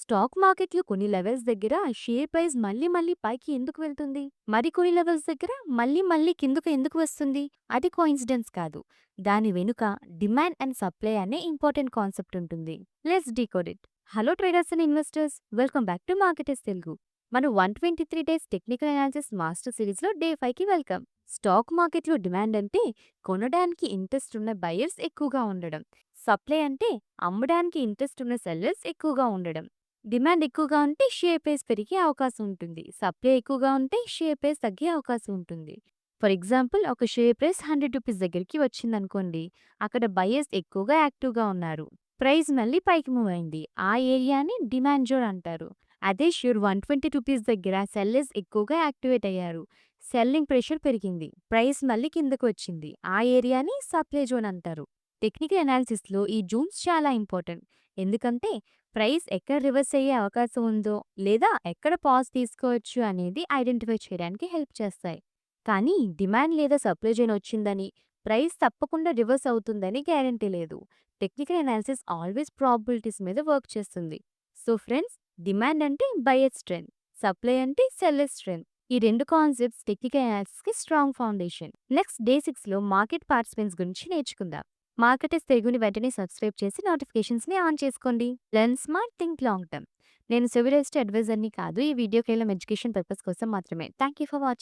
Stock మార్కెట్‌లో కొన్ని levels దగ్గర షేర్ ప్రైస్ మళ్ళీ మళ్ళీ పైకి ఎందుకు వెళ్తుంది? మరికొన్ని లెవెల్స్ దగ్గర మళ్ళీ మళ్ళీ కిందకు ఎందుకు వస్తుంది? అది కోయిన్సిడెన్స్ కాదు. దాని వెనుక డిమాండ్ అండ్ సప్లై అనే ఇంపార్టెంట్ కాన్సెప్ట్ ఉంటుంది. Let's decode it. Hello traders and investors, welcome back to marketers Telugu. మన 123 డేస్ టెక్నికల్ అనాలిసిస్ మాస్టర్ సిరీస్లో డే 5కి వెల్కమ్. స్టాక్ మార్కెట్లో డిమాండ్ అంటే కొనడానికి ఇంట్రెస్ట్ ఉన్న బయర్స్ ఎక్కువగా ఉండడం. సప్లై అంటే అమ్మడానికి ఇంట్రెస్ట్ ఉన్న సెల్లర్స్ ఎక్కువగా ఉండడం. డిమాండ్ ఎక్కువగా ఉంటే షేర్ ప్రైస్ పెరిగే అవకాశం ఉంటుంది. సప్లై ఎక్కువగా ఉంటే షేర్ ప్రైస్ తగ్గే అవకాశం ఉంటుంది. ఫర్ ఎగ్జాంపుల్, ఒక షేర్ ప్రైస్ 100 రూపీస్ దగ్గరికి వచ్చిందనుకోండి. అక్కడ బయర్స్ ఎక్కువగా యాక్టివ్గా ఉన్నారు. ప్రైస్ మళ్ళీ పైకి మూవ్ అయింది. ఆ ఏరియాని డిమాండ్ జోన్ అంటారు. అదే షేర్ 120 రూపీస్ దగ్గర సెల్లర్స్ ఎక్కువగా యాక్టివేట్ అయ్యారు. సెల్లింగ్ ప్రెషర్ పెరిగింది. ప్రైస్ మళ్ళీ కిందకు వచ్చింది. ఆ ఏరియాని సప్లై జోన్ అంటారు. టెక్నికల్ అనాలిసిస్లో ఈ జోన్స్ చాలా ఇంపార్టెంట్. ఎందుకంటే ప్రైస్ ఎక్కడ రివర్స్ అయ్యే అవకాశం ఉందో లేదా ఎక్కడ పాజ్ తీసుకోవచ్చు అనేది ఐడెంటిఫై చేయడానికి హెల్ప్ చేస్తాయి. కానీ డిమాండ్ లేదా సప్లై చైన్ వచ్చిందని ప్రైస్ తప్పకుండా రివర్స్ అవుతుందని గ్యారంటీ లేదు. టెక్నికల్ అనాలిసిస్ ఆల్వేస్ ప్రాబిలిటీస్ మీద వర్క్ చేస్తుంది. సో ఫ్రెండ్స్, డిమాండ్ అంటే బయర్ స్ట్రెంత్, సప్లై అంటే సెల్లర్ స్ట్రెంత్. ఈ రెండు కాన్సెప్ట్స్ టెక్నికల్ అనాలిసిస్కి స్ట్రాంగ్ ఫౌండేషన్. నెక్స్ట్ డే 6లో మార్కెట్ పార్టిసిపెంట్స్ గురించి నేర్చుకుందాం. మార్కెటర్స్ తెలుగుని వెంటనే సబ్స్క్రైబ్ చేసి నోటిఫికేషన్స్ని ఆన్ చేసుకోండి. Learn smart, think long term. నేను సివిల్ ఎస్టేట్ అడ్వైజర్ని కాదు. ఈ వీడియో కేవలం ఎడ్యుకేషన్ పర్పస్ కోసం మాత్రమే. Thank you for watching.